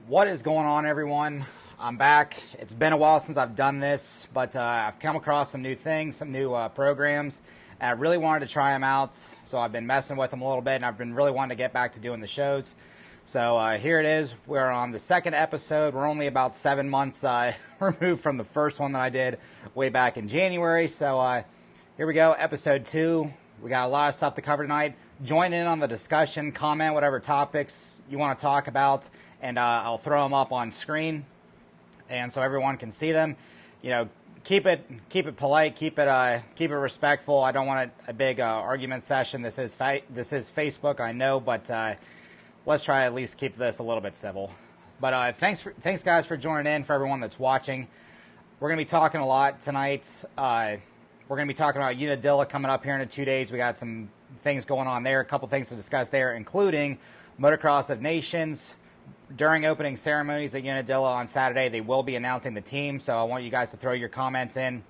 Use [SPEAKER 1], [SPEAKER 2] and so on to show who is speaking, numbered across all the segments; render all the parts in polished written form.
[SPEAKER 1] What is going on, everyone? I'm back. It's been a while since I've done this, but I've come across some new things, some new programs, and I really wanted to try them out, so I've been messing with them a little bit, and I've been really wanting to get back to doing the shows. So here it is. We're on the second episode. We're only about 7 months removed from the first one that I did way back in January. So here we go, episode 2. We got a lot of stuff to cover tonight. Join in on the discussion, comment whatever topics you want to talk about, and I'll throw them up on screen, and so everyone can see them. You know, keep it polite, keep it respectful. I don't want a big argument session. This is Facebook, I know, but let's try at least keep this a little bit civil. But thanks guys for joining in. For everyone that's watching, we're gonna be talking a lot tonight. We're going to be talking about Unadilla coming up here in 2 days. We got some things going on there, a couple things to discuss there, including Motocross of Nations. During opening ceremonies at Unadilla on Saturday, they will be announcing the team, so I want you guys to throw your comments in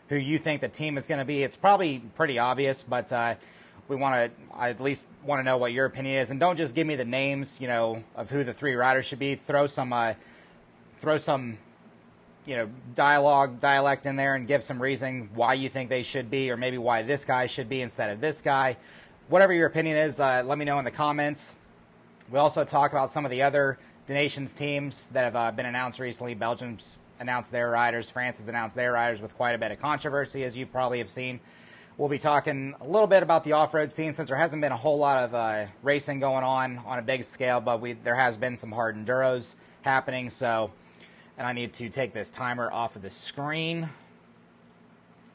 [SPEAKER 1] who you think the team is going to be. It's probably pretty obvious, but I at least want to know what your opinion is. And don't just give me the names, you know, of who the 3 riders should be. Throw some you know, dialect in there and give some reasoning why you think they should be, or maybe why this guy should be instead of this guy. Whatever your opinion is, let me know in the comments. We also talk about some of the other Nations teams that have been announced recently. Belgium's announced their riders. France has announced their riders with quite a bit of controversy, as you probably have seen. We'll be talking a little bit about the off-road scene, since there hasn't been a whole lot of racing going on a big scale, but there has been some hard enduros happening, so... And I need to take this timer off of the screen.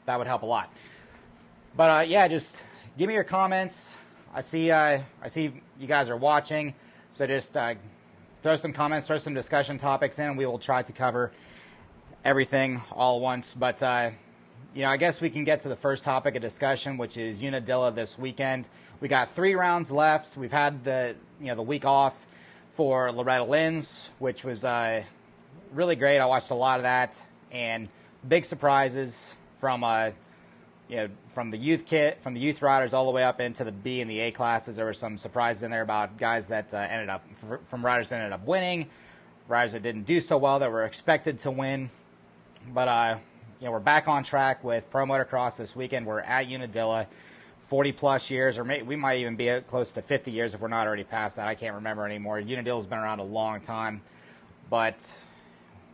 [SPEAKER 1] That would help a lot. But yeah, just give me your comments. I see you guys are watching, so just throw some comments, throw some discussion topics in, and we will try to cover everything all at once. But you know, I guess we can get to the first topic of discussion, which is Unadilla this weekend. We got 3 rounds left. We've had the week off for Loretta Lynn's, which was really great. I watched a lot of that, and big surprises from from the youth riders all the way up into the B and the A classes. There were some surprises in there about guys that from riders that ended up winning, riders that didn't do so well that were expected to win. But you know, we're back on track with Pro Motocross this weekend. We're at Unadilla, 40 plus years, or we might even be close to 50 years if we're not already past that. I can't remember anymore. Unadilla's been around a long time, but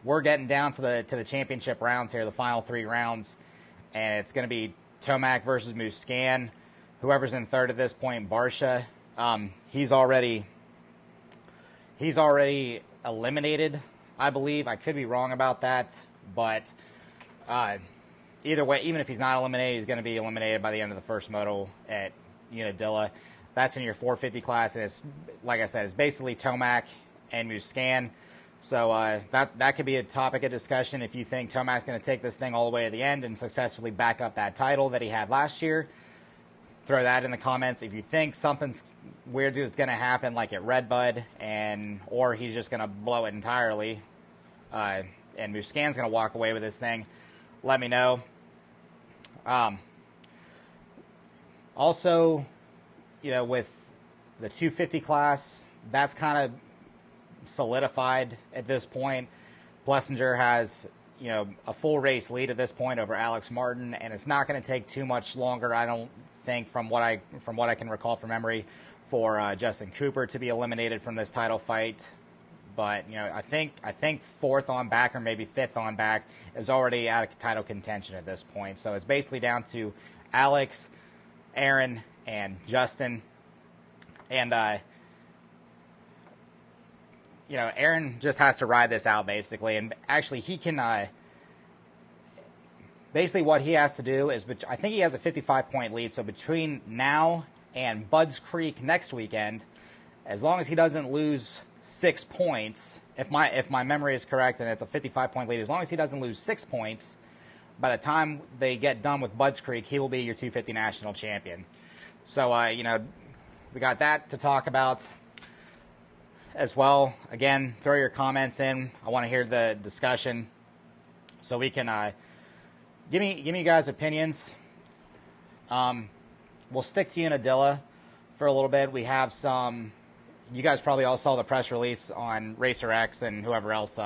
[SPEAKER 1] we're getting down to the championship rounds here, the final 3 rounds, and it's going to be Tomac versus Muscan. Whoever's in third at this point, Barsha, he's already eliminated, I believe. I could be wrong about that, but either way, even if he's not eliminated, he's going to be eliminated by the end of the first moto at Unadilla. That's in your 450 class, and it's, like I said, it's basically Tomac and Muscan. So that could be a topic of discussion. If you think Tomac's going to take this thing all the way to the end and successfully back up that title that he had last year, throw that in the comments. If you think something weird is going to happen, like at Redbud, or he's just going to blow it entirely, and Muscan's going to walk away with this thing, let me know. Also, you know, with the 250 class, that's kind of solidified at this point. Plessinger has, you know, a full race lead at this point over Alex Martin, and it's not going to take too much longer, I don't think, from what I can recall from memory, for Justin Cooper to be eliminated from this title fight. But you know, I think 4th on back, or maybe 5th on back, is already out of title contention at this point. So it's basically down to Alex, Aaron, and Justin, and you know, Aaron just has to ride this out, basically. And actually, he can... basically, what he has to do is... I think he has a 55-point lead. So between now and Budds Creek next weekend, as long as he doesn't lose 6 points, if my memory is correct and it's a 55-point lead, as long as he doesn't lose 6 points, by the time they get done with Budds Creek, he will be your 250 national champion. So, you know, we got that to talk about as well. Again, throw your comments in. I want to hear the discussion, so we can give me you guys opinions. We'll stick to Unadilla for a little bit. We have some you guys probably all saw the press release on Racer X and whoever else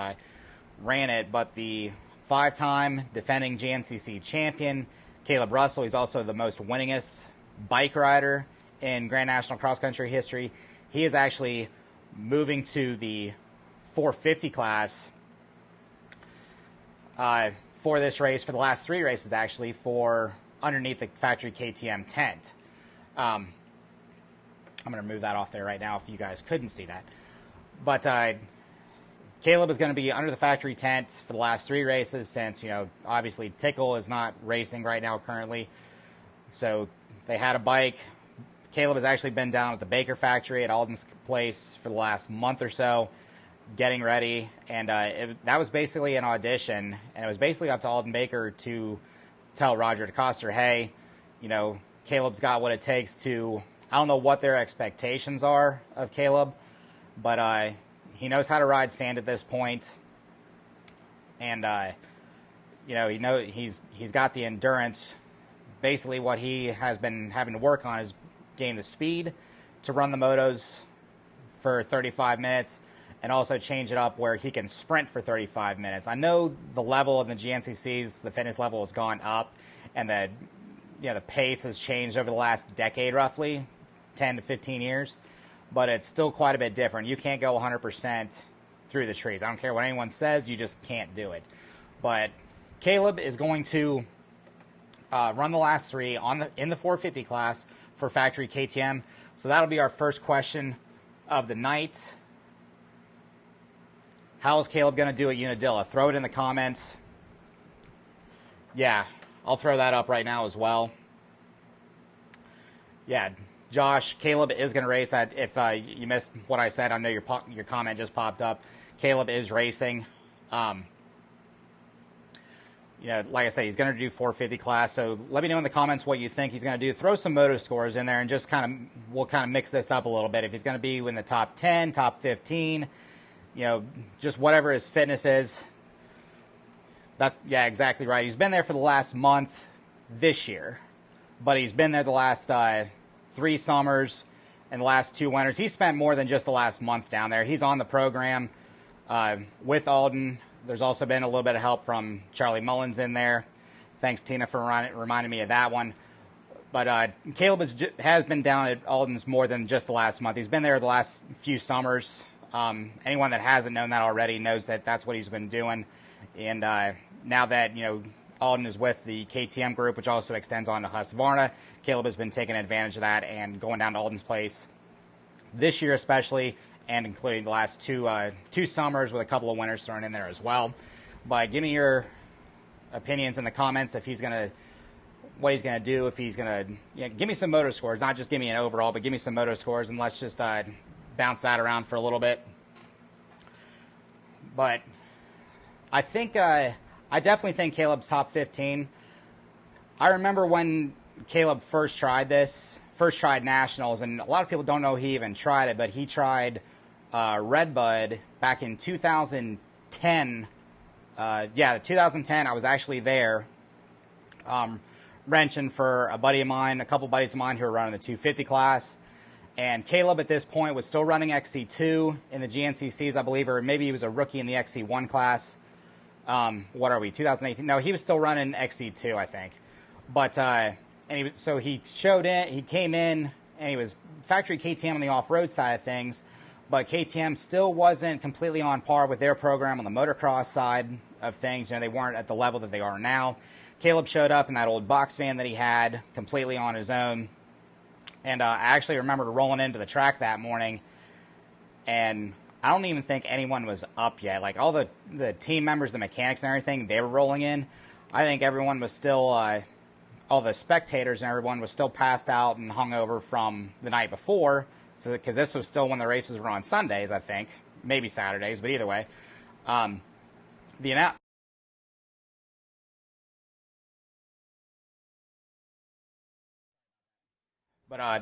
[SPEAKER 1] ran it, but the 5-time defending GNCC champion, Caleb Russell, he's also the most winningest bike rider in Grand National Cross Country history. He is actually moving to the 450 class for this race, for the last 3 races actually, for underneath the factory KTM tent. I'm going to remove that off there right now if you guys couldn't see that. But Caleb is going to be under the factory tent for the last 3 races since, you know, obviously Tickle is not racing right now currently. So they had a bike. Caleb has actually been down at the Baker factory at Alden's place for the last month or so, getting ready. And that was basically an audition. And it was basically up to Alden Baker to tell Roger DeCoster, hey, you know, Caleb's got what it takes to, I don't know what their expectations are of Caleb, but he knows how to ride sand at this point. And, you know, he's got the endurance. Basically what he has been having to work on is gain the speed to run the motos for 35 minutes and also change it up where he can sprint for 35 minutes. I know the level of the GNCCs, the fitness level has gone up, and the pace has changed over the last decade roughly, 10 to 15 years, but it's still quite a bit different. You can't go 100% through the trees. I don't care what anyone says, you just can't do it. But Caleb is going to run the last 3 in the 450 class for factory KTM. So that'll be our first question of the night. How is Caleb going to do at Unadilla? Throw it in the comments. Yeah, I'll throw that up right now as well. Yeah, Josh, Caleb is going to race. If you missed what I said, I know your comment just popped up. Caleb is racing. You know, like I say, he's going to do 450 class. So let me know in the comments what you think he's going to do. Throw some moto scores in there, and just we'll kind of mix this up a little bit. If he's going to be in the top 10, top 15, you know, just whatever his fitness is. Yeah, exactly right. He's been there for the last month this year, but he's been there the last 3 summers and the last 2 winters. He spent more than just the last month down there. He's on the program with Alden. There's also been a little bit of help from Charlie Mullins in there. Thanks, Tina, for reminding me of that one. But Caleb has been down at Alden's more than just the last month. He's been there the last few summers. Anyone that hasn't known that already knows that that's what he's been doing. And now that, you know, Alden is with the KTM group, which also extends on to Husqvarna, Caleb has been taking advantage of that and going down to Alden's place this year especially, and including the last 2 summers with a couple of winters thrown in there as well. But give me your opinions in the comments if what he's gonna do, if he's gonna, you know, give me some moto scores, not just give me an overall, but give me some moto scores, and let's just bounce that around for a little bit. But I think I definitely think Caleb's top 15. I remember when Caleb first tried nationals, and a lot of people don't know he even tried it, but he tried Redbud back in 2010. Yeah, 2010. I was actually there, wrenching for a couple buddies of mine who were running the 250 class. And Caleb at this point was still running XC2 in the GNCCs, I believe, or maybe he was a rookie in the XC1 class. What are we, 2018? No, he was still running XC2, I think. But so he came in, and he was factory KTM on the off-road side of things, but KTM still wasn't completely on par with their program on the motocross side of things. You know, they weren't at the level that they are now. Caleb showed up in that old box van that he had completely on his own. And I actually remember rolling into the track that morning, and I don't even think anyone was up yet. Like, all the team members, the mechanics and everything, they were rolling in. I think everyone was still, all the spectators and everyone was still passed out and hungover from the night before, because this was still when the races were on Sundays, I think. Maybe Saturdays, but either way. But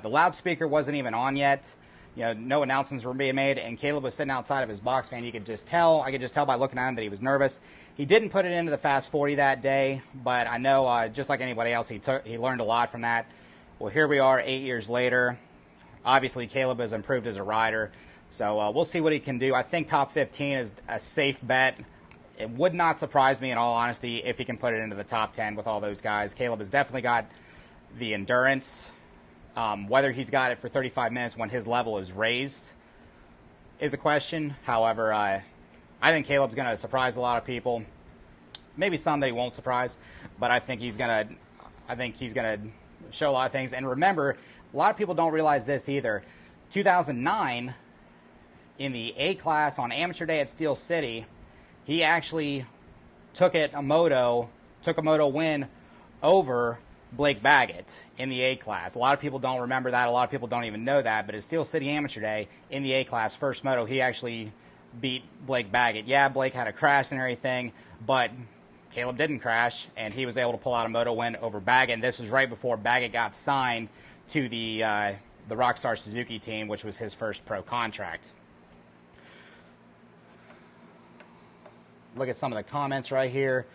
[SPEAKER 1] the loudspeaker wasn't even on yet. You know, no announcements were being made, and Caleb was sitting outside of his box van. I could just tell by looking at him that he was nervous. He didn't put it into the Fast 40 that day, but I know, just like anybody else, he learned a lot from that. Well, here we are 8 years later. obviously Caleb has improved as a rider, so we'll see what he can do. I think top 15 is a safe bet. It would not surprise me, in all honesty, if he can put it into the top 10 with all those guys. Caleb has definitely got the endurance. Whether he's got it for 35 minutes when his level is raised is a question. However, I think Caleb's going to surprise a lot of people. Maybe some that he won't surprise, but I think he's going to show a lot of things. And remember, a lot of people don't realize this either. 2009, in the A class on amateur day at Steel City, he actually took a moto win over Blake Baggett in the A class. A lot of people don't remember that. A lot of people don't even know that. But at Steel City Amateur Day in the A class first moto, he actually beat Blake Baggett. Yeah, Blake had a crash and everything, but Caleb didn't crash, and he was able to pull out a moto win over Baggett. And this was right before Baggett got signed to the Rockstar Suzuki team, which was his first pro contract. Look at some of the comments right here.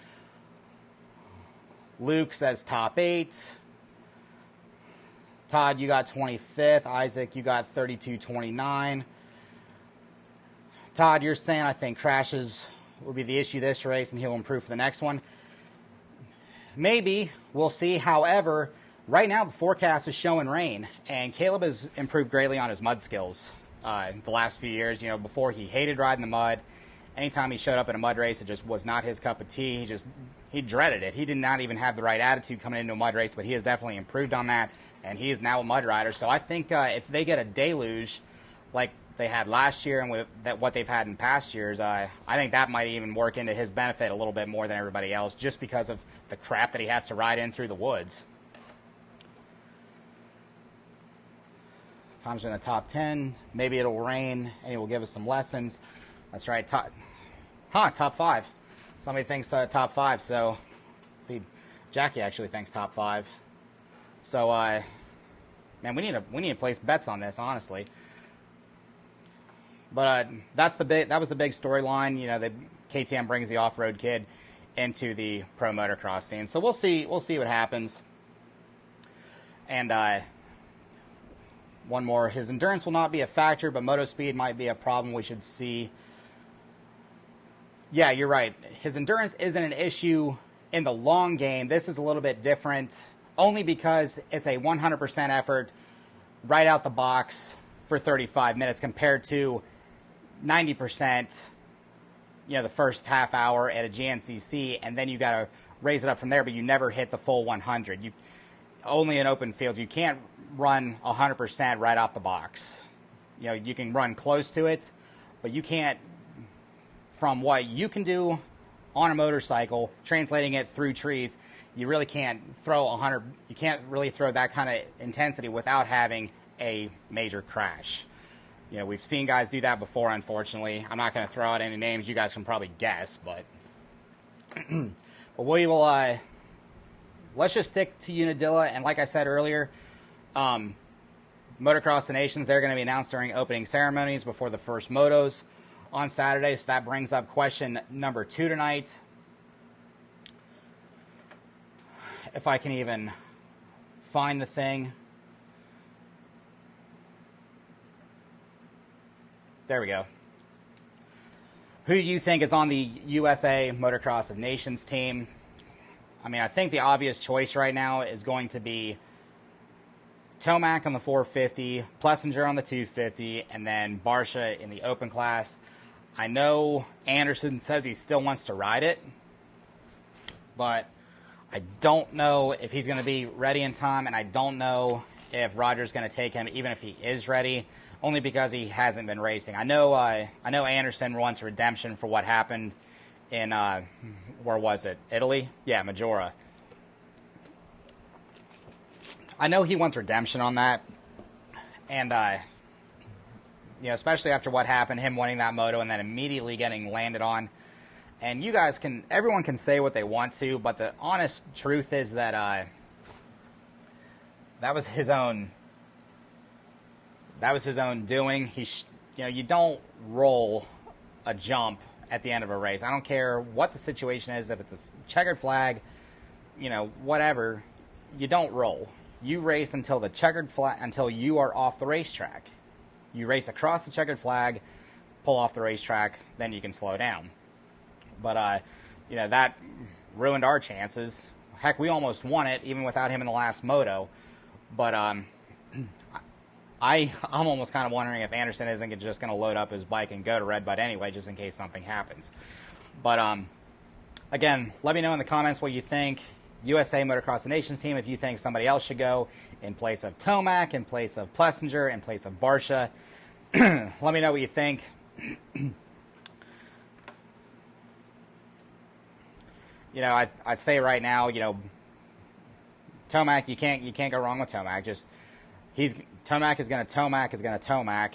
[SPEAKER 1] Luke says top 8. Todd, you got 25th. Isaac, you got 32.29. Todd, you're saying I think crashes will be the issue this race and he'll improve for the next one. Maybe. We'll see. However, right now the forecast is showing rain, and Caleb has improved greatly on his mud skills the last few years. You know, before he hated riding the mud. Anytime he showed up in a mud race, it just was not his cup of tea. He dreaded it. He did not even have the right attitude coming into a mud race, but he has definitely improved on that, and he is now a mud rider. So I think if they get a deluge like they had last year and what they've had in past years, I think that might even work into his benefit a little bit more than everybody else, just because of the crap that he has to ride in through the woods. Tom's in the top 10. Maybe it'll rain, and he will give us some lessons. That's right. Top 5. Somebody thinks top 5. So, let's see, Jackie actually thinks top 5. So, man, we need to place bets on this, honestly. But that was the big storyline. You know, the KTM brings the off-road kid into the pro motocross scene. So we'll see what happens. And one more. His endurance will not be a factor, but moto speed might be a problem we should see. Yeah, you're right. His endurance isn't an issue in the long game. This is a little bit different, only because it's a 100% effort right out the box for 35 minutes compared to 90%, you know, the first half hour at a GNCC, and then you got to raise it up from there, but you never hit the full 100. You only in open fields. You can't run 100% right off the box. You know, you can run close to it, but you can't, from what you can do on a motorcycle, translating it through trees, you really can't throw 100, you can't really throw that kind of intensity without having a major crash. You know, we've seen guys do that before, unfortunately. I'm not going to throw out any names. You guys can probably guess, but but we will, let's just stick to Unadilla. And like I said earlier, Motocross the Nations, they're going to be announced during opening ceremonies before the first motos on Saturday. So that brings up question number 2 tonight. If I can even find the thing. There we go. Who do you think is on the USA Motocross of Nations team? I mean, I think the obvious choice right now is going to be Tomac on the 450, Plessinger on the 250, and then Barsha in the open class. I know Anderson says he still wants to ride it, but I don't know if he's going to be ready in time, and I don't know if Roger's going to take him, even if he is ready, only because he hasn't been racing. I know Anderson wants redemption for what happened in, where was it? Italy? Yeah, Majora. I know he wants redemption on that, and you know, especially after what happened, him winning that moto and then immediately getting landed on. And you guys can, everyone can say what they want to, but the honest truth is that that was his own doing. You know, you don't roll a jump at the end of a race. I don't care what the situation is, if it's a checkered flag, you know, whatever, you don't roll. you race until the checkered flag, until you are off the racetrack. You race across the checkered flag, pull off the racetrack, then you can slow down. But, you know, that ruined our chances. Heck, we almost won it, even without him in the last moto. But I'm almost kind of wondering if Anderson isn't just going to load up his bike and go to Redbud anyway, just in case something happens. But, again, let me know in the comments what you think. USA Motocross the Nations team, if you think somebody else should go in place of Tomac, in place of Plessinger, in place of Barcia. Let me know what you think. You know, I say right now, you know, Tomac, you can't go wrong with Tomac. Just Tomac is going to Tomac,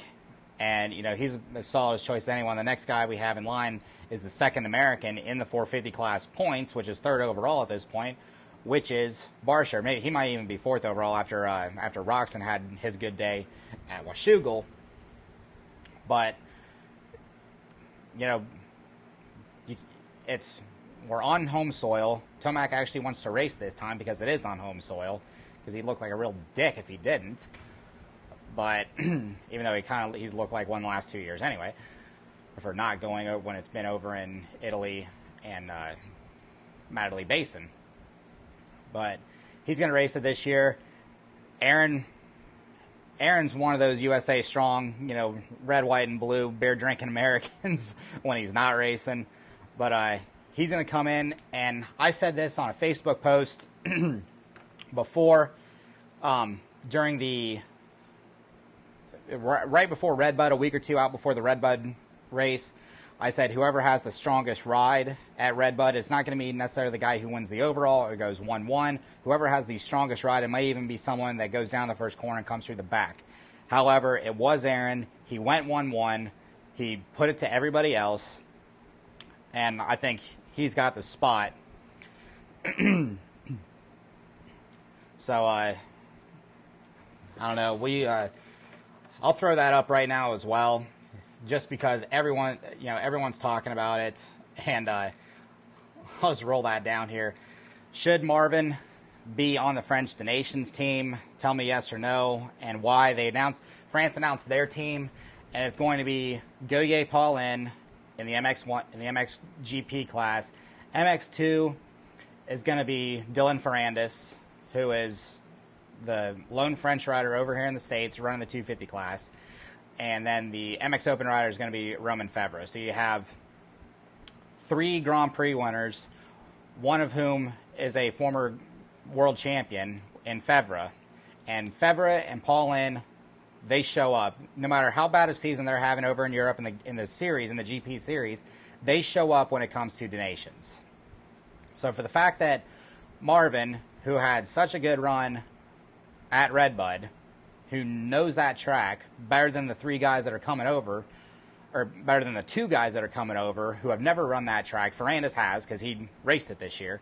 [SPEAKER 1] and you know he's as solid as choice as anyone. The next guy we have in line is the second American in the 450 class points, which is third overall at this point, which is Barcia. Maybe he might even be fourth overall after Roxon had his good day at Washougal. But you know, we're on home soil. Tomac actually wants to race this time because it is on home soil, because he'd look like a real dick if he didn't. But even though he's looked like one the last 2 years anyway, for not going when it's been over in Italy and Matterley Basin. But he's going to race it this year. Aaron's one of those USA strong, you know, red, white, and blue beer drinking Americans when he's not racing. But he's going to come in, and I said this on a Facebook post before, during the, right before Redbud, a week or two out before the Redbud race. I said whoever has the strongest ride at Redbud, it's not going to be necessarily the guy who wins the overall or goes 1-1. Whoever has the strongest ride, it might even be someone that goes down the first corner and comes through the back. However, it was Aaron. He went 1-1. He put it to everybody else, and I think he's got the spot. So, I don't know. I'll throw that up right now as well, just because everyone's talking about it, and I'll just roll that down here. Should Marvin be on the French The Nations team? Tell me yes or no, and why. France announced their team, and it's going to be Goyer Paulin in the MX1 in the MXGP class. MX2 is going to be Dylan Ferrandis, who is the lone French rider over here in the States running the 250 class. And then the MX Open rider is going to be Roman Febvre. So you have 3 Grand Prix winners, one of whom is a former world champion in Febvre. And Febvre and Paulin, they show up. No matter how bad a season they're having over in Europe in the series, in the GP series, they show up when it comes to donations. So for the fact that Marvin, who had such a good run at Redbud, who knows that track better than the 3 guys that are coming over, or better than the 2 guys that are coming over who have never run that track. Ferrandis has, because he raced it this year.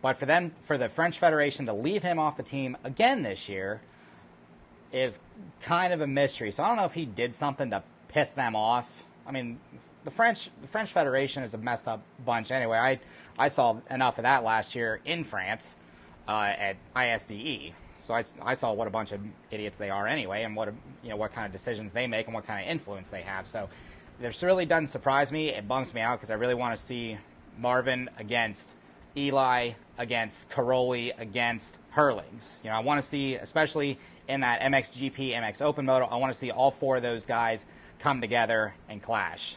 [SPEAKER 1] But for the French Federation to leave him off the team again this year is kind of a mystery. So I don't know if he did something to piss them off. I mean, the French Federation is a messed up bunch anyway. I saw enough of that last year in France at ISDE. So I saw what a bunch of idiots they are anyway, and what kind of decisions they make and what kind of influence they have. So this really doesn't surprise me. It bums me out because I really want to see Marvin against Eli, against Caroli, against Hurlings. I want to see, especially in that MXGP, MX Open moto, I want to see all 4 of those guys come together and clash.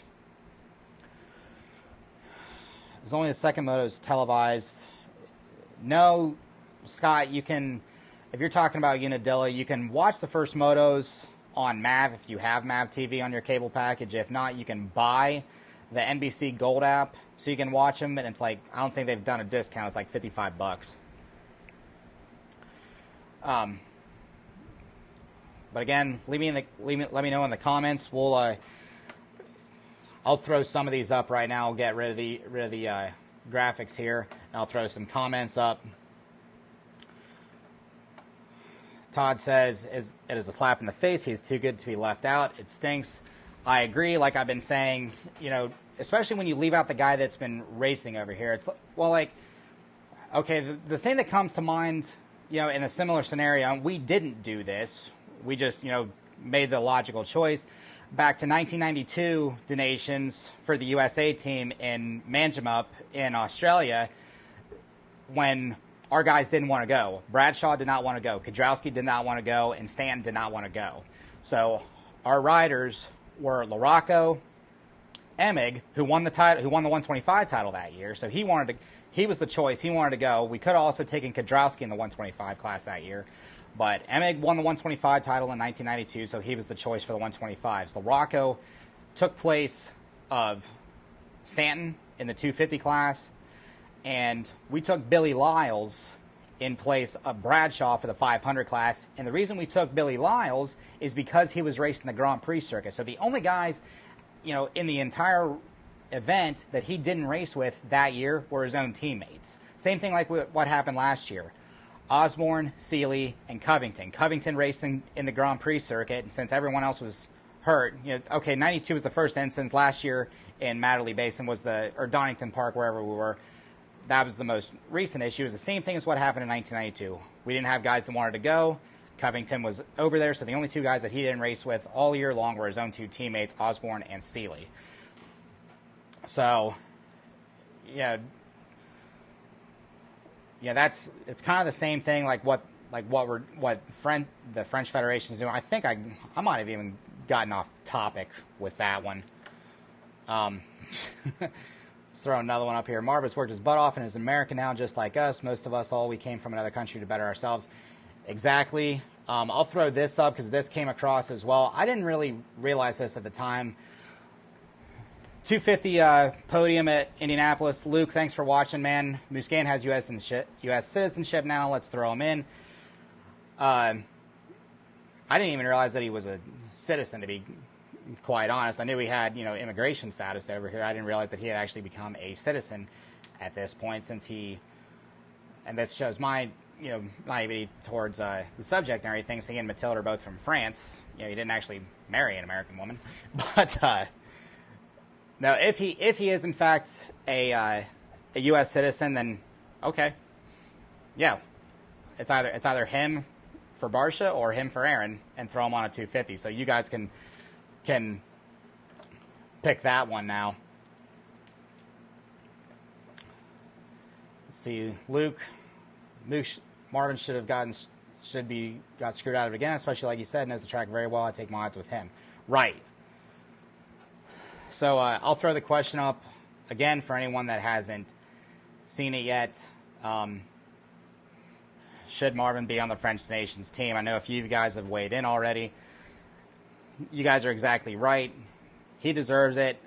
[SPEAKER 1] There's only the second moto is televised. No, Scott, you can, if you're talking about Unadilla, you can watch the first motos on MAV if you have MAV TV on your cable package. If not, you can buy the NBC Gold app so you can watch them, and it's like, I don't think they've done a discount. It's like $55. But again, let me know in the comments. I'll throw some of these up right now. I'll get rid of the graphics here, and I'll throw some comments up. Todd says, it is a slap in the face. He's too good to be left out. It stinks. I agree. Like I've been saying, especially when you leave out the guy that's been racing over here. It's, well, like, okay, the thing that comes to mind, in a similar scenario, we didn't do this. We just, made the logical choice. Back to 1992 donations for the USA team in Manjimup in Australia, when our guys didn't want to go. Bradshaw did not want to go. Kudrowski did not want to go, and Stanton did not want to go. So our riders were Larocco, Emig, who won the title, who won the 125 title that year. So he was the choice. He wanted to go. We could have also taken Kudrowski in the 125 class that year. But Emig won the 125 title in 1992, so he was the choice for the 125s. Larocco took place of Stanton in the 250 class, and we took Billy Lyles in place of Bradshaw for the 500 class. And the reason we took Billy Lyles is because he was racing the Grand Prix circuit. So the only guys, in the entire event that he didn't race with that year were his own teammates. Same thing like what happened last year. Osborne, Seeley, and Covington. Covington racing in the Grand Prix circuit, and since everyone else was hurt, 92 was the first instance. Last year in Matterley Basin or Donington Park, wherever we were, that was the most recent issue. It was the same thing as what happened in 1992. We didn't have guys that wanted to go. Covington was over there, so the only two guys that he didn't race with all year long were his own two teammates, Osborne and Seeley. So, yeah, it's kind of the same thing like what the French Federation is doing. I think I might have even gotten off topic with that one. Let's throw another one up here. Marvis worked his butt off and is an American now, just like us. Most of us we came from another country to better ourselves. Exactly. I'll throw this up because this came across as well. I didn't really realize this at the time. 250 podium at Indianapolis. Luke, thanks for watching, man. Muscan has U.S. citizenship now. Let's throw him in. I didn't even realize that he was a citizen, to be quite honest. I knew he had, immigration status over here. I didn't realize that he had actually become a citizen at this point, and this shows my, naivety towards the subject and everything. So he and Matilda are both from France. He didn't actually marry an American woman, but no, if he is in fact a U.S. citizen, then okay, yeah, it's either him for Barsha or him for Aaron, and throw him on a 250. So you guys can pick that one now. Let's see, Marvin got screwed out of it again, especially like you said, knows the track very well. I take my odds with him, right? So I'll throw the question up again for anyone that hasn't seen it yet. Should Marvin be on the French Nations team? I know a few of you guys have weighed in already. You guys are exactly right. He deserves it.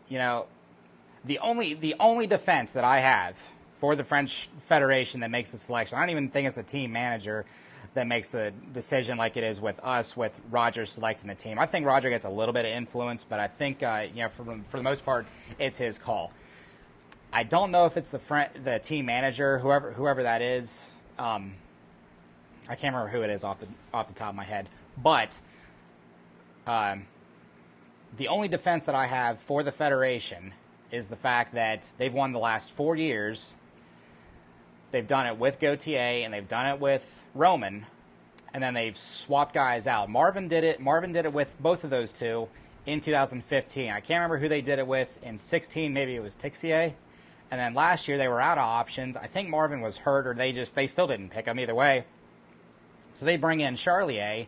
[SPEAKER 1] The only defense that I have for the French Federation that makes the selection, I don't even think it's the team manager that makes the decision like it is with us, with Roger selecting the team. I think Roger gets a little bit of influence, but I think, for the most part, it's his call. I don't know if it's the team manager, whoever that is. I can't remember who it is off the top of my head. But the only defense that I have for the Federation is the fact that they've won the last 4 years. They've done it with Gautier, and they've done it with Roman, and then they've swapped guys out. Marvin did it with both of those two in 2015. I can't remember who they did it with in 16. Maybe it was Tixier. And then last year they were out of options. I think Marvin was hurt, or they still didn't pick him either way. So they bring in Charlier,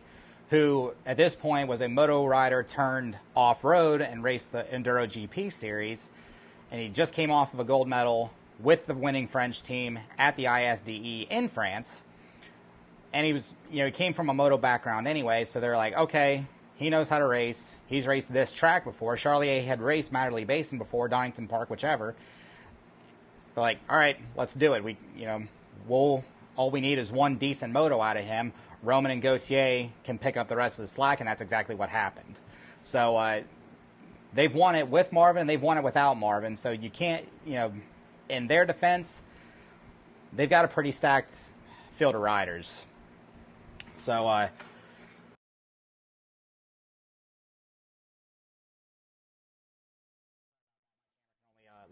[SPEAKER 1] who at this point was a moto rider turned off-road and raced the Enduro GP series. And he just came off of a gold medal with the winning French team at the ISDE in France. And he was, he came from a moto background anyway, so they're like, okay, he knows how to race. He's raced this track before. Charlier had raced Matterley Basin before, Donington Park, whichever. They're like, all right, let's do it. All we need is one decent moto out of him. Roman and Gautier can pick up the rest of the slack, and that's exactly what happened. So they've won it with Marvin, and they've won it without Marvin. So you can't, in their defense, they've got a pretty stacked field of riders. So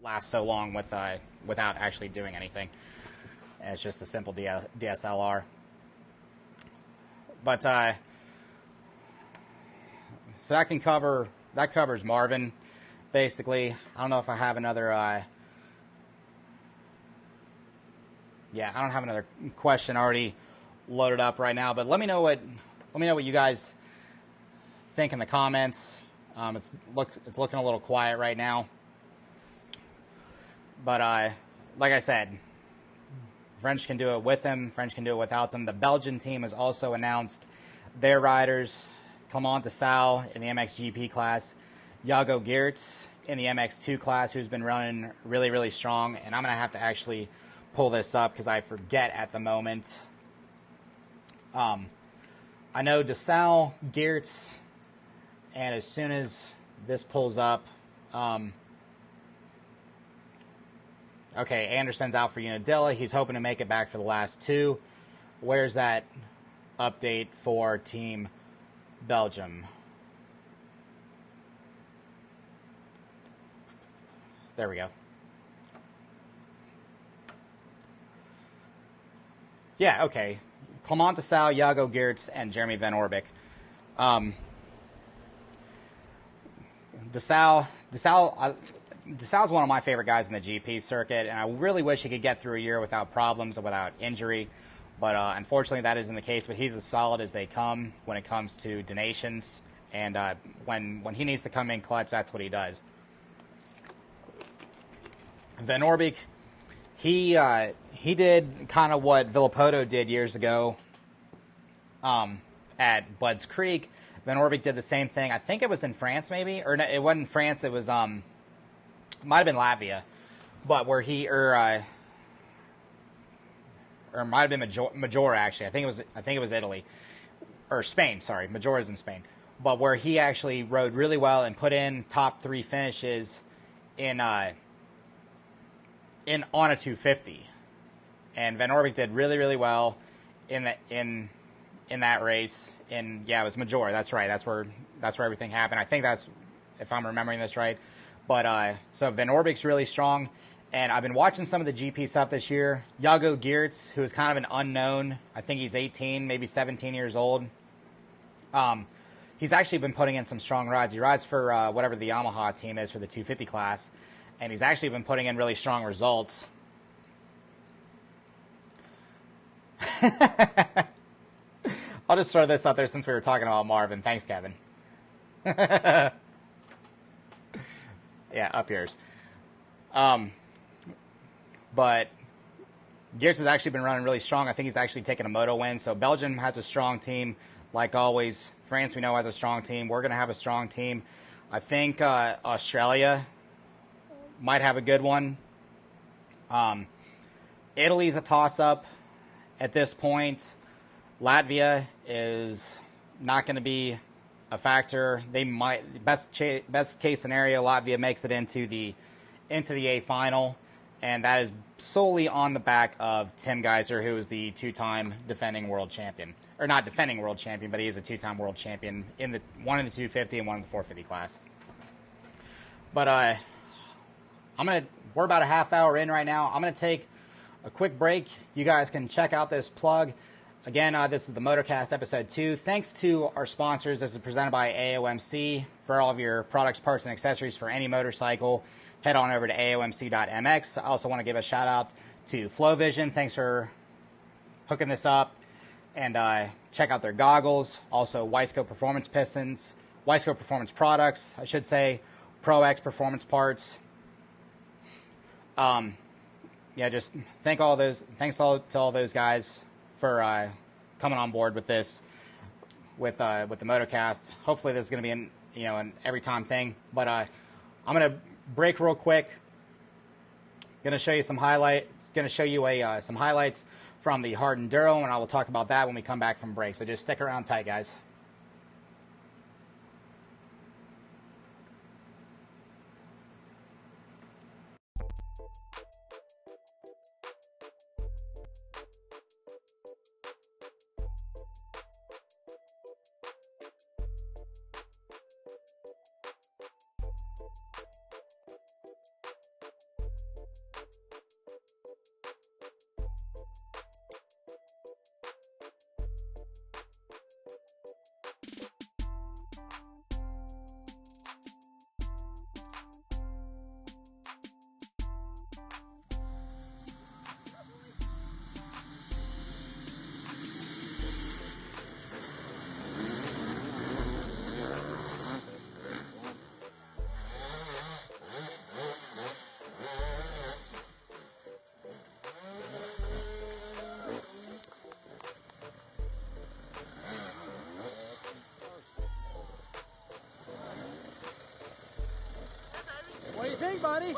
[SPEAKER 1] last so long without actually doing anything. And it's just a simple DSLR. But so that covers Marvin, basically. I don't know if I have another. Yeah, I don't have another question already loaded up right now. But let me know what you guys think in the comments. It's looking a little quiet right now. But like I said, French can do it with him. French can do it without him. The Belgian team has also announced their riders: Clément Desalle in the MXGP class, Jago Geerts in the MX2 class, who's been running really, really strong. And I'm going to have to actually pull this up because I forget at the moment. I know Desalle, Geerts, and as soon as this pulls up, okay, Anderson's out for Unadilla. He's hoping to make it back for the last two. Where's that update for Team Belgium? There we go. Yeah, okay. Clément Desalle, Jago Geerts, and Jeremy Van Orbeek. Desalle's one of my favorite guys in the GP circuit, and I really wish he could get through a year without problems and without injury. But unfortunately, that isn't the case. But he's as solid as they come when it comes to donations. And when he needs to come in clutch, that's what he does. Van Orbeek, he did kind of what Villapoto did years ago at Budds Creek. Van Orbeek did the same thing. I think it was in France, maybe, or no, it wasn't France. It was might have been Latvia, but where he or might have been Majora actually. I think it was Italy or Spain. Sorry, Majora's in Spain. But where he actually rode really well and put in top 3 finishes in on a 250, and Van Orbeek did really, really well in that race. And yeah, it was Majora. That's right. That's where everything happened. I think that's, if I'm remembering this right. But so Van Orbeek's really strong, and I've been watching some of the GP stuff this year. Jago Geerts, who is kind of an unknown. I think he's 18, maybe 17 years old. He's actually been putting in some strong rides. He rides for whatever the Yamaha team is for the 250 class, and he's actually been putting in really strong results. I'll just throw this out there since we were talking about Marvin. Thanks, Kevin. Yeah, up yours. But Geerts has actually been running really strong. I think he's actually taken a moto win. So Belgium has a strong team, like always. France, we know, has a strong team. We're going to have a strong team. I think Australia might have a good one. Italy's a toss-up at this point. Latvia is not going to be a factor. They might, best case scenario, Latvia makes it into the A final, and that is solely on the back of Tim Geiser, who is the 2-time defending world champion, or not defending world champion, but he is a 2-time world champion in the one in the 250 and one in the 450 class. But we're about a half hour in right now. I'm gonna take a quick break. You guys can check out this plug. Again, this is the Motocast episode 2. Thanks to our sponsors. This is presented by AOMC. For all of your products, parts, and accessories for any motorcycle, head on over to aomc.mx. I also want to give a shout out to Flow Vision. Thanks for hooking this up. And check out their goggles. Also, Wiseco Performance Pistons. Wiseco Performance Products, I should say. Pro X Performance Parts. Yeah, just thanks to all those guys for coming on board with this, with the Motocast. Hopefully this is going to be an every time thing. But I'm going to break real quick. Going to show you some some highlights from the hard enduro, and I will talk about that when we come back from break. So just stick around tight, guys.
[SPEAKER 2] thing, buddy.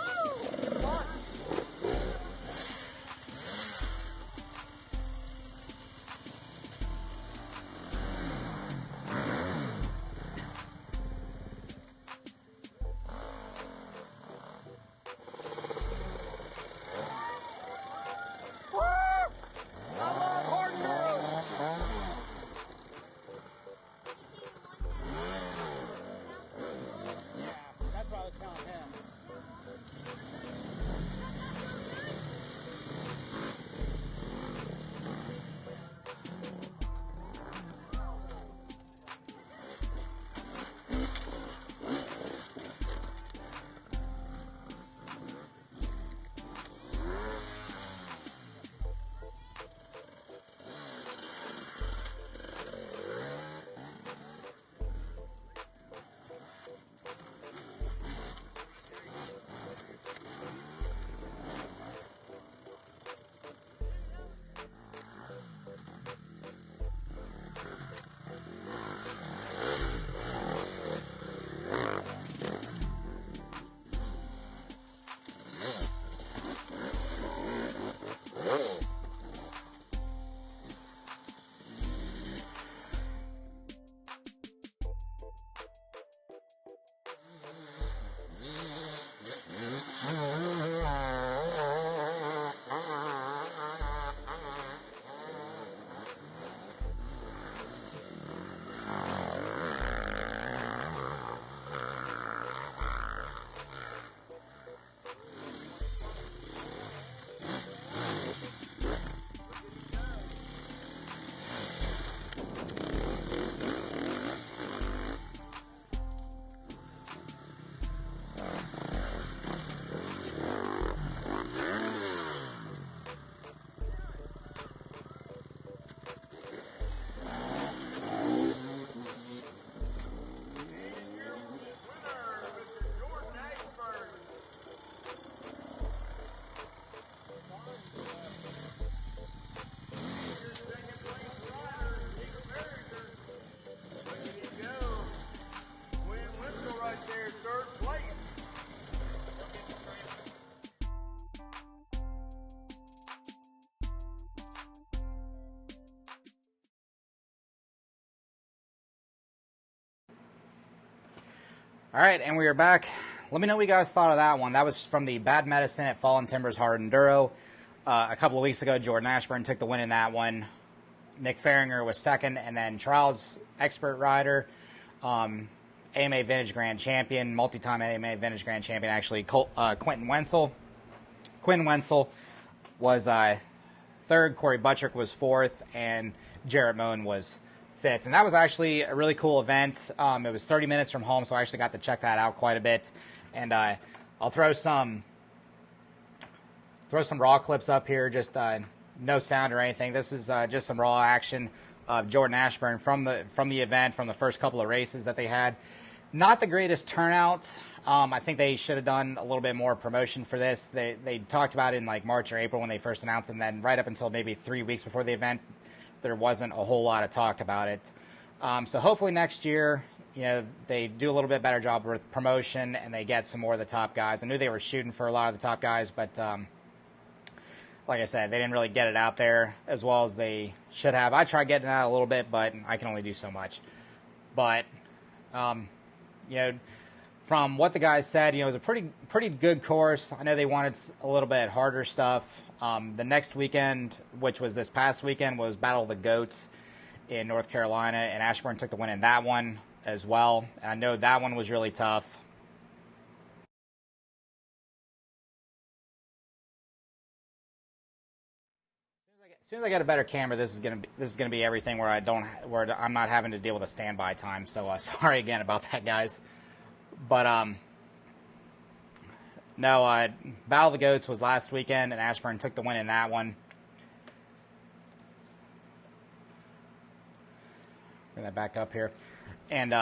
[SPEAKER 1] All right, and we are back. Let me know what you guys thought of that one. That was from the Bad Medicine at Fallen Timbers Hard Enduro. A couple of weeks ago, Jordan Ashburn took the win in that one. Nick Farringer was second, and then Charles, expert rider, AMA Vintage Grand Champion, multi-time AMA Vintage Grand Champion, actually, Quentin Wenzel. Quentin Wenzel was third, Corey Buttrick was fourth, and Jarrett Moen was fifth. And that was actually a really cool event. It was 30 minutes from home, so I actually got to check that out quite a bit. And I'll throw some raw clips up here, just no sound or anything. This is just some raw action of Jordan Ashburn from the event, from the first couple of races that they had. Not the greatest turnout. I think they should have done a little bit more promotion for this. They talked about it in like March or April when they first announced it, and then right up until maybe 3 weeks before the event, there wasn't a whole lot of talk about it. So hopefully next year, they do a little bit better job with promotion and they get some more of the top guys. I knew they were shooting for a lot of the top guys, but like I said, they didn't really get it out there as well as they should have. I tried getting it out a little bit, but I can only do so much. But, from what the guys said, it was a pretty good course. I know they wanted a little bit harder stuff. The next weekend, which was this past weekend, was Battle of the Goats in North Carolina, and Ashburn took the win in that one as well. And I know that one was really tough. As soon as I get a better camera, this is gonna be everything where I'm not having to deal with a standby time. So sorry again about that, guys. But no, Battle of the Goats was last weekend, and Ashburn took the win in that one. Bring that back up here, and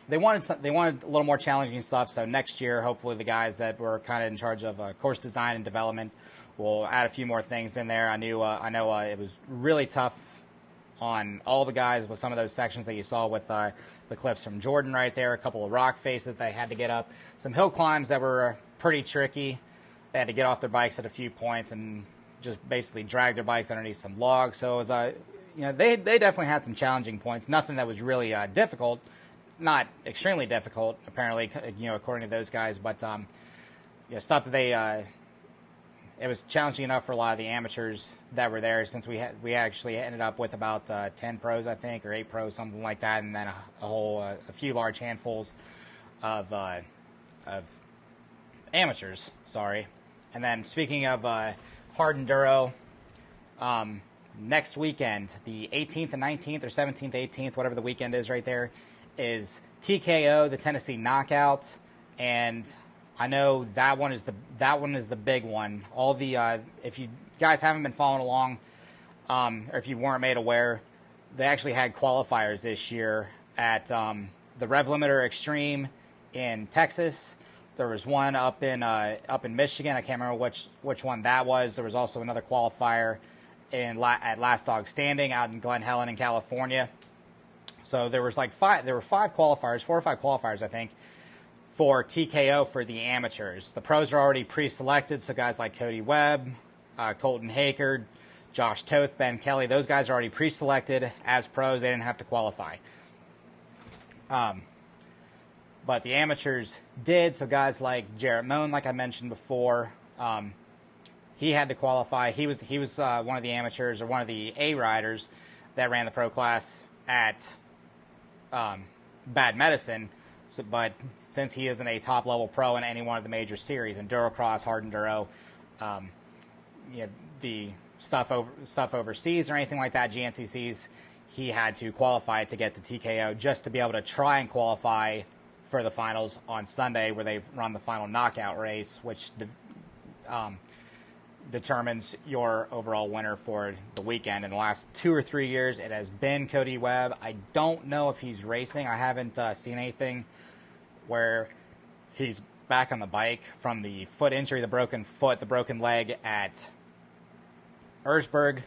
[SPEAKER 1] they wanted a little more challenging stuff. So next year, hopefully, the guys that were kind of in charge of course design and development will add a few more things in there. I know it was really tough on all the guys with some of those sections that you saw with the cliffs from Jordan right there, a couple of rock faces that they had to get up, some hill climbs that were pretty tricky. They had to get off their bikes at a few points and just basically drag their bikes underneath some logs. So it was, they definitely had some challenging points. Nothing that was really difficult, not extremely difficult, apparently, according to those guys. But stuff that they, it was challenging enough for a lot of the amateurs that were there, since we actually ended up with about 10 pros, I think, or 8 pros, something like that, and then a few large handfuls of amateurs. Sorry. And then speaking of hard enduro, next weekend, the 18th and 19th, or 17th, 18th, whatever the weekend is right there, is TKO, the Tennessee Knockout, and I know that one is the big one. All the if you guys haven't been following along, or if you weren't made aware, they actually had qualifiers this year at the Rev Limiter Extreme in Texas. There was one up in Michigan. I can't remember which one that was. There was also another qualifier at Last Dog Standing out in Glen Helen in California. So there was there were 4 or 5 qualifiers, I think, for TKO for the amateurs. The pros are already pre-selected, so guys like Cody Webb, Colton Haker, Josh Toth, Ben Kelly, those guys are already pre-selected as pros. They didn't have to qualify. But the amateurs did, so guys like Jarrett Moan, like I mentioned before, he had to qualify. He was one of the amateurs, or one of the A riders that ran the pro class at Bad Medicine. So, but since he isn't a top-level pro in any one of the major series, Endurocross, Hard Enduro, the stuff overseas or anything like that, GNCCs, he had to qualify to get to TKO just to be able to try and qualify for the finals on Sunday, where they run the final knockout race, which determines your overall winner for the weekend. In the last 2 or 3 years, it has been Cody Webb. I don't know if he's racing. I haven't seen anything where he's back on the bike from the foot injury, the broken foot, the broken leg at Erzberg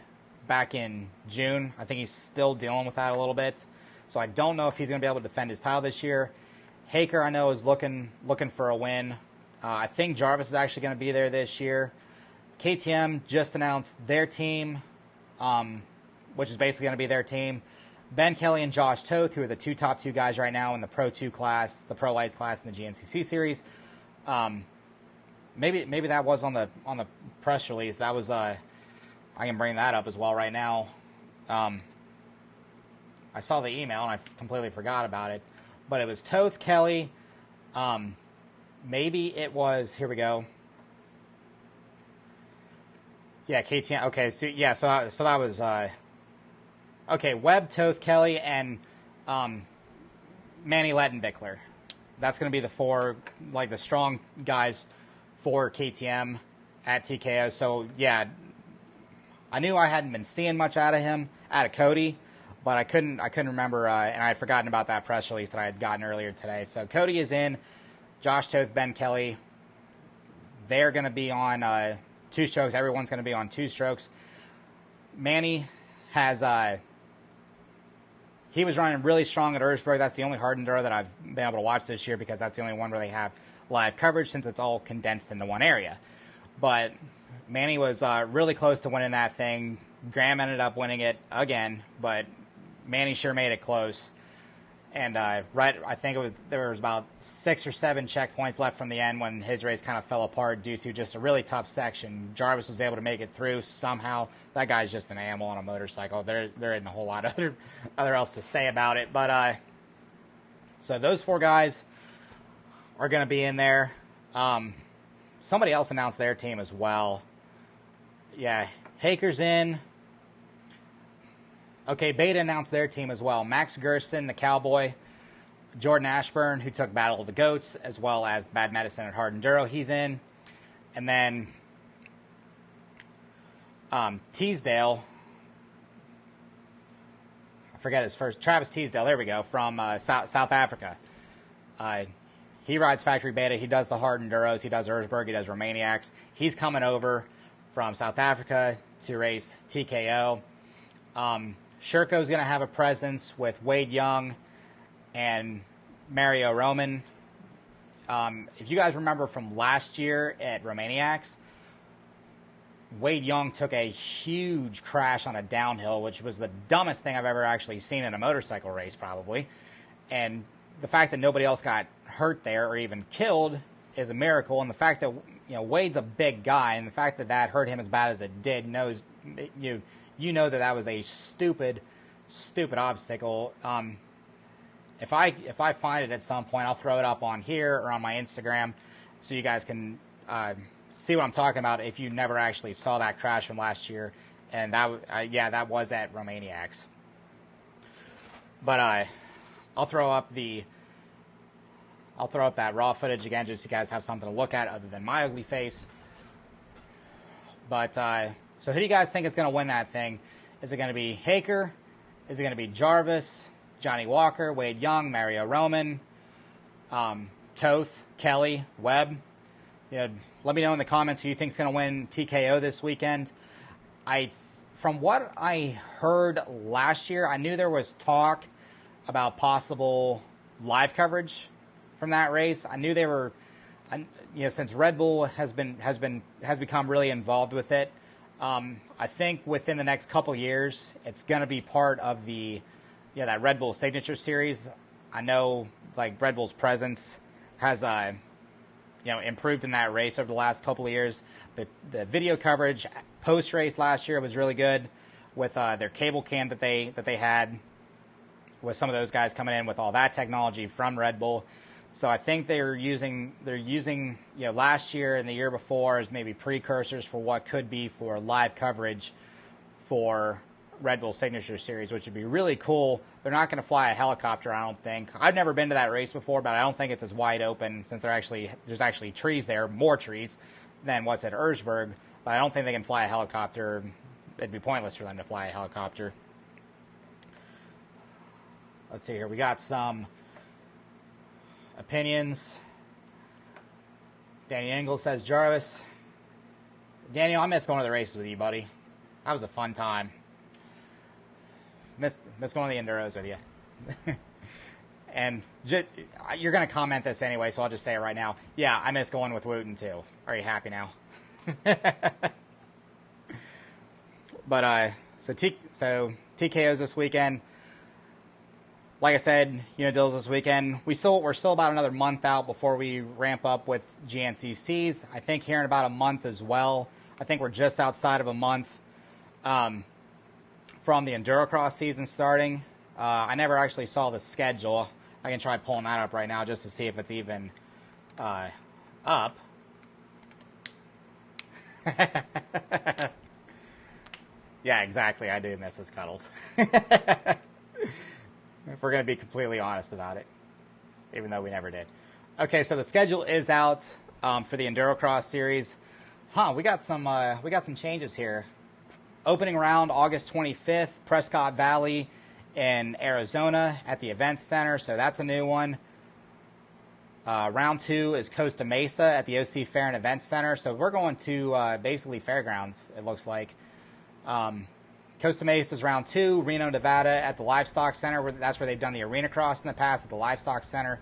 [SPEAKER 1] back in June. I think he's still dealing with that a little bit. So I don't know if he's going to be able to defend his title this year. Haker, I know, is looking for a win. I think Jarvis is actually going to be there this year. KTM just announced their team, which is basically going to be their team. Ben Kelly and Josh Toth, who are the top two guys right now in the Pro 2 class, the Pro Lights class in the GNCC series. Maybe that was on the press release. That was I can bring that up as well right now. I saw the email and I completely forgot about it. But it was Toth, Kelly. Maybe it was, here we go. Yeah, KTM. Okay, so yeah, so that was okay. Webb, Toth, Kelly, and Manny Lettenbichler. That's going to be the 4, like the strong guys for KTM at TKO. So yeah, I knew I hadn't been seeing much out of Cody, but I couldn't remember, and I had forgotten about that press release that I had gotten earlier today. So Cody is in. Josh Toth, Ben Kelly, they're going to be on 2 strokes. Everyone's going to be on 2 strokes. Manny has he was running really strong at Erzberg. That's the only hard enduro that I've been able to watch this year, because that's the only one where they have live coverage, since it's all condensed into one area. But Manny was really close to winning that thing. Graham ended up winning it again, but Manny sure made it close. And I think there was about 6 or 7 checkpoints left from the end when his race kind of fell apart due to just a really tough section. Jarvis was able to make it through somehow. That guy's just an animal on a motorcycle. There isn't a whole lot other else to say about it. But so those 4 guys are going to be in there. Somebody else announced their team as well. Yeah, Haker's in. Okay, Beta announced their team as well. Max Gersten, the Cowboy. Jordan Ashburn, who took Battle of the Goats, as well as Bad Medicine at Hard Enduro, he's in. And then Teasdale, I forget his first, Travis Teasdale, there we go, from South Africa. He rides Factory Beta. He does the Hard Enduros. He does Erzberg. He does Romaniacs. He's coming over from South Africa to race TKO. Sherko's going to have a presence with Wade Young and Mario Roman. If you guys remember from last year at Romaniacs, Wade Young took a huge crash on a downhill, which was the dumbest thing I've ever actually seen in a motorcycle race, probably. And the fact that nobody else got hurt there or even killed is a miracle. And the fact that, you know, Wade's a big guy, and the fact that that hurt him as bad as it did, you know that was a stupid obstacle. If I find it at some point, I'll throw it up on here or on my Instagram so you guys can see what I'm talking about if you never actually saw that crash from last year. And that was at Romaniacs. But I'll throw up that raw footage again just so you guys have something to look at other than my ugly face. But so who do you guys think is going to win that thing? Is it going to be Haker? Is it going to be Jarvis, Johnny Walker, Wade Young, Mario Roman, Toth, Kelly, Webb? You know, let me know in the comments who you think is going to win TKO this weekend. From what I heard last year, I knew there was talk about possible live coverage from that race. I knew they were, you know, since Red Bull has become really involved with it. I think within the next couple years, it's going to be part of that Red Bull Signature Series. I know, like, Red Bull's presence has improved in that race over the last couple of years. The video coverage post race last year was really good with their cable cam that they had, with some of those guys coming in with all that technology from Red Bull. So I think they're using last year and the year before as maybe precursors for what could be for live coverage for Red Bull Signature Series, which would be really cool. They're not going to fly a helicopter, I don't think. I've never been to that race before, but I don't think it's as wide open since there's actually trees there, more trees than what's at Erzberg. But I don't think they can fly a helicopter. It'd be pointless for them to fly a helicopter. Let's see here. We got some opinions. Danny Engel says, Jarvis. Daniel, I miss going to the races with you, buddy. That was a fun time. Miss going to the enduros with you. And you're going to comment this anyway, so I'll just say it right now. Yeah, I miss going with Wooten too. Are you happy now? But so TKOs this weekend. Like I said, Unadilla's this weekend. We're still about another month out before we ramp up with GNCCs. I think here in about a month as well. I think we're just outside of a month from the Endurocross season starting. I never actually saw the schedule. I can try pulling that up right now just to see if it's even up. Yeah, exactly. I do miss his cuddles. If we're going to be completely honest about it, even though we never did. Okay, so the schedule is out for the Endurocross series. We got some changes here. Opening round August 25th, Prescott Valley in Arizona at the Events Center, so that's a new one. Round 2 is Costa Mesa at the OC Fair and Events Center, so we're going to basically fairgrounds, it looks like. Costa Mesa is round 2, Reno, Nevada at the Livestock Center. That's where they've done the Arena Cross in the past, at the Livestock Center.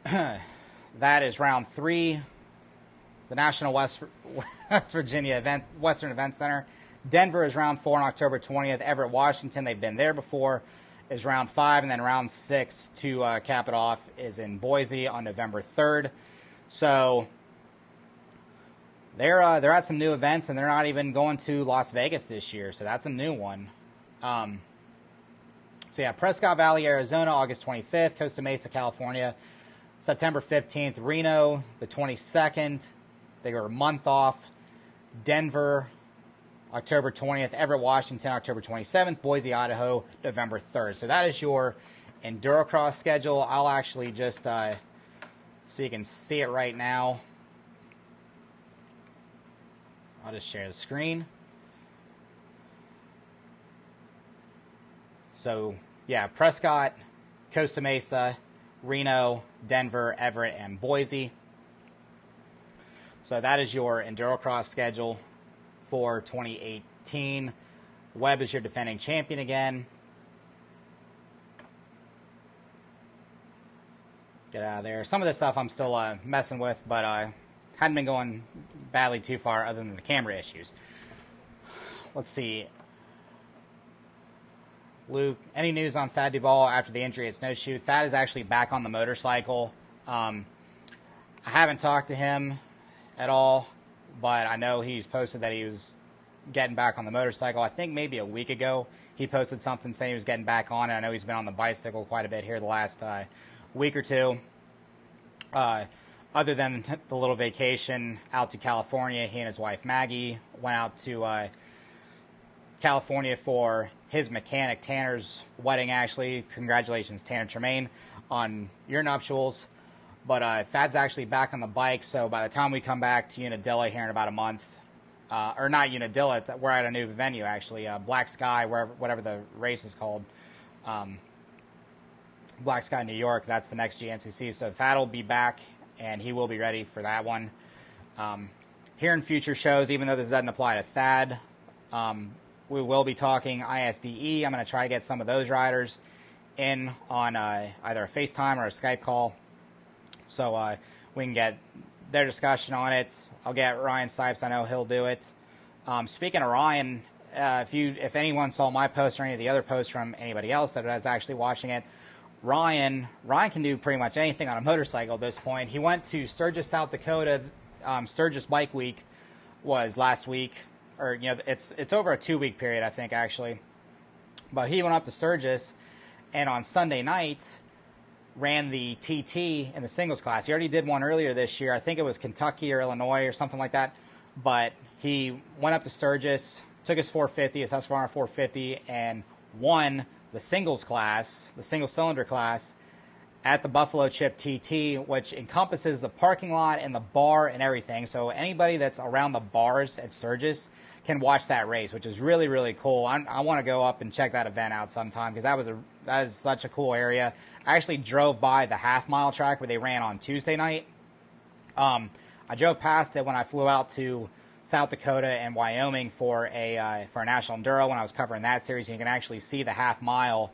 [SPEAKER 1] That is round 3, the National West Virginia Western Event Center. Denver is round 4 on October 20th. Everett, Washington, they've been there before, is round 5. And then round 6 to cap it off is in Boise on November 3rd. So they're at some new events, and they're not even going to Las Vegas this year, so that's a new one. So yeah, Prescott Valley, Arizona, August 25th. Costa Mesa, California, September 15th. Reno, the 22nd. They go a month off. Denver, October 20th. Everett, Washington, October 27th. Boise, Idaho, November 3rd. So that is your Endurocross schedule. I'll actually just, so you can see it right now, I'll just share the screen. So, yeah, Prescott, Costa Mesa, Reno, Denver, Everett, and Boise. So that is your Endurocross schedule for 2018. Webb is your defending champion again. Get out of there. Some of this stuff I'm still messing with, but hadn't been going badly too far other than the camera issues. Let's see. Luke, any news on Thad Duvall after the injury at Snowshoe? Thad is actually back on the motorcycle. I haven't talked to him at all, but I know he's posted that he was getting back on the motorcycle. I think maybe a week ago he posted something saying he was getting back on it. I know he's been on the bicycle quite a bit here the last week or two. Other than the little vacation out to California, he and his wife Maggie went out to California for his mechanic Tanner's wedding, actually. Congratulations, Tanner Tremaine, on your nuptials. But Thad's actually back on the bike, so by the time we come back to Unadilla here in about a month, or not Unadilla, we're at a new venue, actually, Black Sky, whatever the race is called. Black Sky, New York, that's the next GNCC. So Thad will be back, and he will be ready for that one. Here in future shows, even though this doesn't apply to Thad, we will be talking ISDE. I'm going to try to get some of those riders in on either a FaceTime or a Skype call, so we can get their discussion on it. I'll get Ryan Sipes. I know he'll do it. Speaking of Ryan, if anyone saw my post or any of the other posts from anybody else that was actually watching it, Ryan can do pretty much anything on a motorcycle at this point. He went to Sturgis, South Dakota. Sturgis Bike Week was last week, or it's over a 2-week period, I think, actually. But he went up to Sturgis, and on Sunday night ran the TT in the singles class. He already did one earlier this year. I think it was Kentucky or Illinois or something like that. But he went up to Sturgis, took his 450, his Husqvarna 450, and won the singles class, the single cylinder class, at the Buffalo Chip TT, which encompasses the parking lot and the bar and everything. So anybody that's around the bars at Sturgis can watch that race, which is really, really cool. I want to go up and check that event out sometime, because that is such a cool area. I actually drove by the half-mile track where they ran on Tuesday night. I drove past it when I flew out to South Dakota and Wyoming for a national enduro when I was covering that series. And you can actually see the half-mile,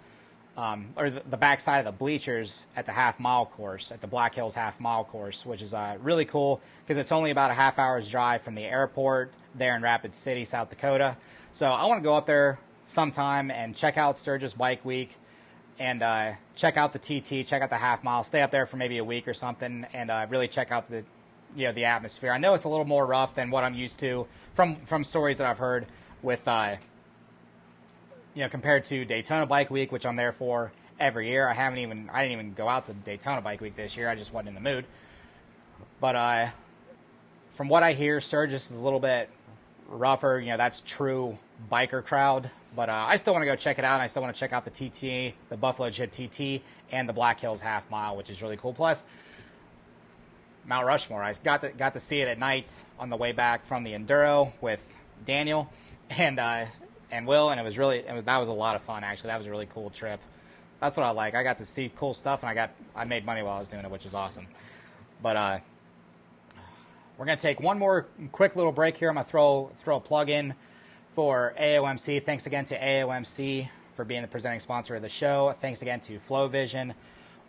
[SPEAKER 1] or the backside of the bleachers at the half-mile course, at the Black Hills half-mile course, which is really cool, because it's only about a half-hour's drive from the airport there in Rapid City, South Dakota. So I want to go up there sometime and check out Sturgis Bike Week, and check out the TT, check out the half-mile, stay up there for maybe a week or something, and really check out the atmosphere. I know it's a little more rough than what I'm used to from stories that I've heard with compared to Daytona Bike Week, which I'm there for every year. I didn't even go out to Daytona Bike Week this year. I just wasn't in the mood. But from what I hear, Sturgis is a little bit rougher. That's true biker crowd. But I still want to go check it out, and I still want to check out the TT, the Buffalo Chip TT, and the Black Hills half mile, which is really cool. Plus, Mount Rushmore. I got to see it at night on the way back from the enduro with Daniel and Will, and that was a lot of fun, actually. That was a really cool trip. That's what I like. I got to see cool stuff, and I made money while I was doing it, which is awesome. But we're gonna take one more quick little break here. I'm gonna throw a plug in for AOMC. Thanks again to AOMC for being the presenting sponsor of the show. Thanks again to Flow Vision,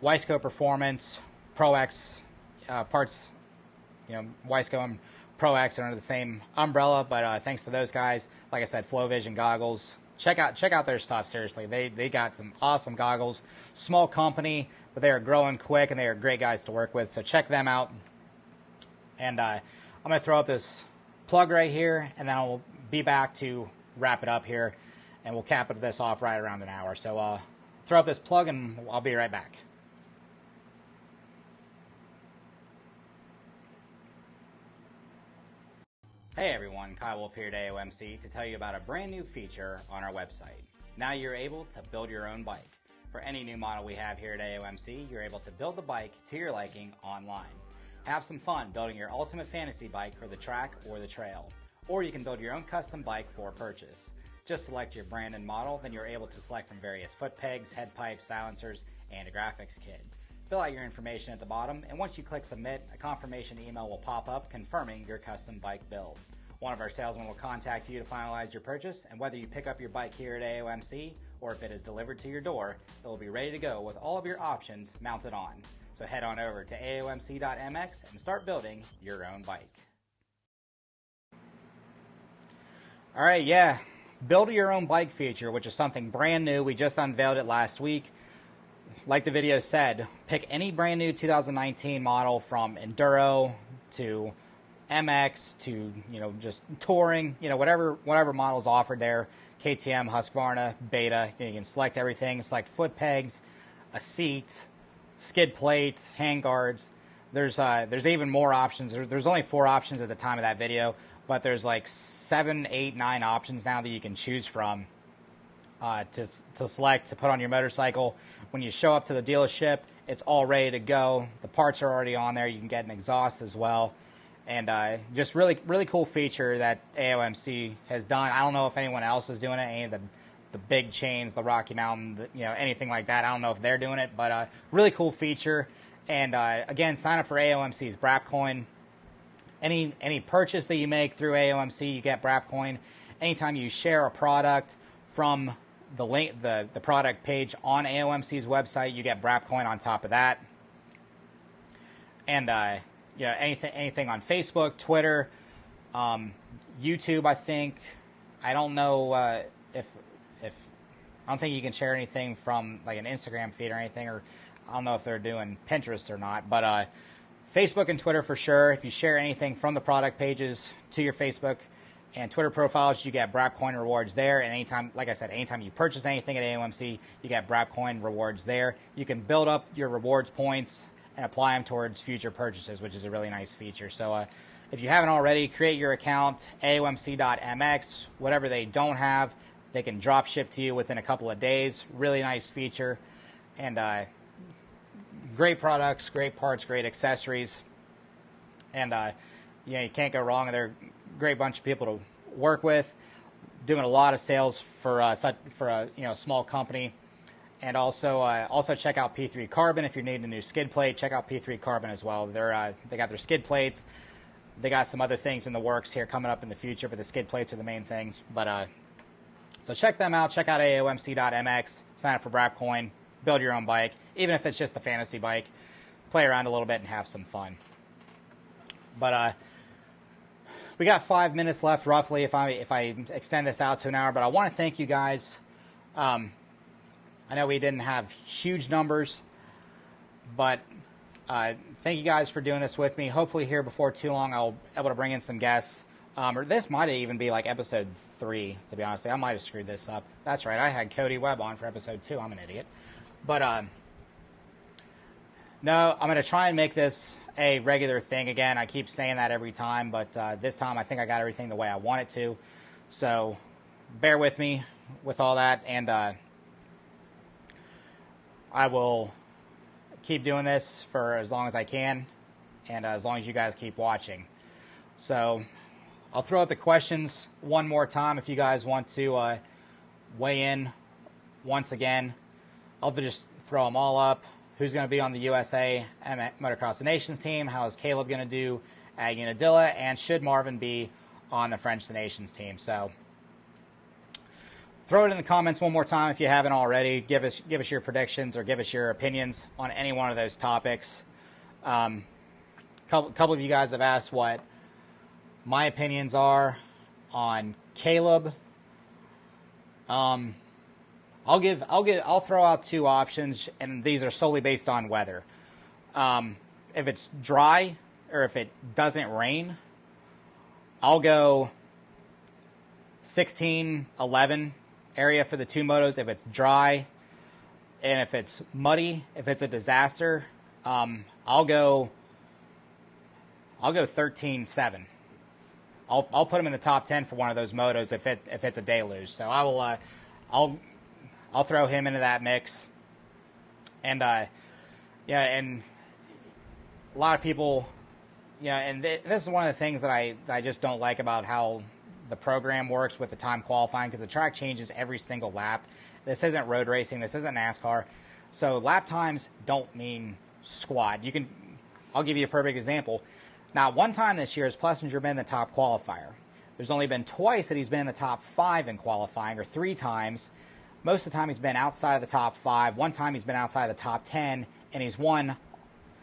[SPEAKER 1] Wiseco Performance, ProX parts. Wiseco and ProX are under the same umbrella, but thanks to those guys. Like I said, Flow Vision goggles. Check out their stuff, seriously. They got some awesome goggles. Small company, but they are growing quick, and they are great guys to work with, so check them out. And I'm going to throw up this plug right here, and then I'll be back to wrap it up here, and we'll cap this off right around an hour. So throw up this plug, and I'll be right back. Hey everyone, Kyle Wolfe here at AOMC to tell you about a brand new feature on our website. Now you're able to build your own bike. For any new model we have here at AOMC, you're able to build the bike to your liking online. Have some fun building your ultimate fantasy bike for the track or the trail. Or you can build your own custom bike for purchase. Just select your brand and model, then you're able to select from various foot pegs, head pipes, silencers, and a graphics kit. Fill out your information at the bottom, and once you click submit, a confirmation email will pop up confirming your custom bike build. One of our salesmen will contact you to finalize your purchase, and whether you pick up your bike here at AOMC or if it is delivered to your door, it will be ready to go with all of your options mounted on. So head on over to aomc.mx and start building your own bike. All right, yeah, build your own bike feature, which is something brand new. We just unveiled it last week. Like the video said, pick any brand new 2019 model from enduro to MX to, just touring, whatever model's offered there. KTM, Husqvarna, Beta. You can select everything. Select foot pegs, a seat, skid plates, handguards. There's even more options. There's only 4 options at the time of that video, but there's like 7, 8, 9 options now that you can choose from to select to put on your motorcycle. When you show up to the dealership, it's all ready to go. The parts are already on there. You can get an exhaust as well. And just really cool feature that AOMC has done. I don't know if anyone else is doing it, any of the big chains, the Rocky Mountain, anything like that. I don't know if they're doing it, but really cool feature. And again, sign up for AOMC's BRAP coin. Any purchase that you make through AOMC, you get BRAP coin. Anytime you share a product from the link, the product page on AOMC's website, you get BRAP coin on top of that. And anything on Facebook, Twitter, YouTube, I think. I don't know if I don't think you can share anything from like an Instagram feed or anything, or I don't know if they're doing Pinterest or not, but Facebook and Twitter for sure. If you share anything from the product pages to your Facebook and Twitter profiles, you get BRAP coin rewards there. And anytime, like I said, anytime you purchase anything at AOMC, you get BRAP coin rewards there. You can build up your rewards points and apply them towards future purchases, which is a really nice feature. So if you haven't already, create your account, aomc.mx. Whatever they don't have, they can drop ship to you within a couple of days. Really nice feature. And great products, great parts, great accessories. And you can't go wrong. They're a great bunch of people to work with, doing a lot of sales for a small company. And also check out P3 Carbon if you're needing a new skid plate. Check out P3 Carbon as well. They got their skid plates. They got some other things in the works here coming up in the future, but the skid plates are the main things. But so check them out. Check out aomc.mx. Sign up for BRAP coin. Build your own bike, even if it's just a fantasy bike. Play around a little bit and have some fun. But we got 5 minutes left, roughly, if I extend this out to an hour. But I want to thank you guys. I know we didn't have huge numbers, but thank you guys for doing this with me. Hopefully here before too long I'll be able to bring in some guests. Or this might even be like episode 3, to be honest. I might have screwed this up. That's right, I had Cody Webb on for episode 2. I'm an idiot. But no, I'm going to try and make this a regular thing again. I keep saying that every time, but this time I think I got everything the way I want it to. So bear with me with all that, and I will keep doing this for as long as I can, and as long as you guys keep watching. So I'll throw out the questions one more time if you guys want to weigh in once again. I'll just throw them all up. Who's going to be on the USA Motocross the Nations team? How is Caleb going to do at Unadilla? And should Marvin be on the French the Nations team? So throw it in the comments one more time if you haven't already. Give us your predictions or give us your opinions on any one of those topics. Couple of you guys have asked what my opinions are on Caleb. I'll throw out 2 options, and these are solely based on weather. If it's dry or if it doesn't rain, I'll go 16-11 area for the 2 motos if it's dry. And if it's muddy, if it's a disaster, I'll go 13-7. I'll put him in the top 10 for one of those motos if it's a deluge. So I'll throw him into that mix. And and a lot of people, and this is one of the things that I just don't like about how the program works with the time qualifying, because the track changes every single lap. This isn't road racing. This isn't NASCAR. So lap times don't mean squat. I'll give you a perfect example. Now, one time this year has Plessinger been the top qualifier. There's only been twice that he's been in the top 5 in qualifying, or 3 times. Most of the time he's been outside of the top 5. One time he's been outside of the top 10, and he's won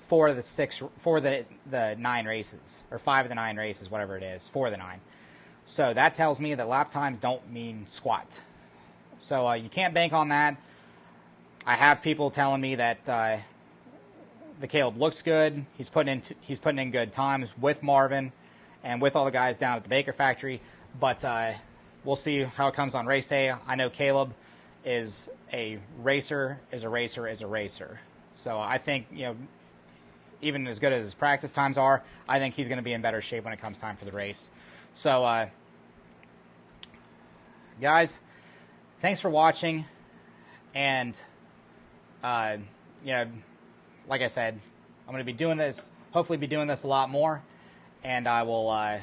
[SPEAKER 1] 4 of the 9 races, or 5 of the 9 races, whatever it is, 4 of the 9. So that tells me that lap times don't mean squat. So you can't bank on that. I have people telling me that the Caleb looks good. He's putting in good times with Marvin and with all the guys down at the Baker factory. But we'll see how it comes on race day. I know Caleb is a racer. So I think, you know, even as good as his practice times are, I think he's going to be in better shape when it comes time for the race. So, guys, thanks for watching. And, you know, like I said, I'm going to be doing this, hopefully be doing this a lot more. And I will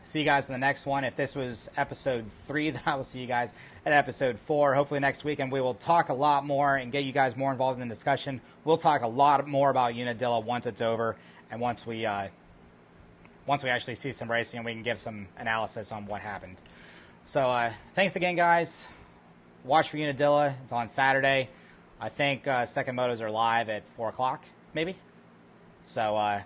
[SPEAKER 1] see you guys in the next one. If this was episode 3, then I will see you guys at episode 4, hopefully next week. And we will talk a lot more and get you guys more involved in the discussion. We'll talk a lot more about Unadilla once it's over and once we actually see some racing and we can give some analysis on what happened. So thanks again, guys. Watch for Unadilla. It's on Saturday. I think second motos are live at 4 o'clock, maybe. So I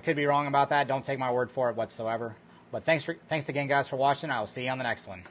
[SPEAKER 1] could be wrong about that. Don't take my word for it whatsoever. But thanks again, guys, for watching. I will see you on the next one.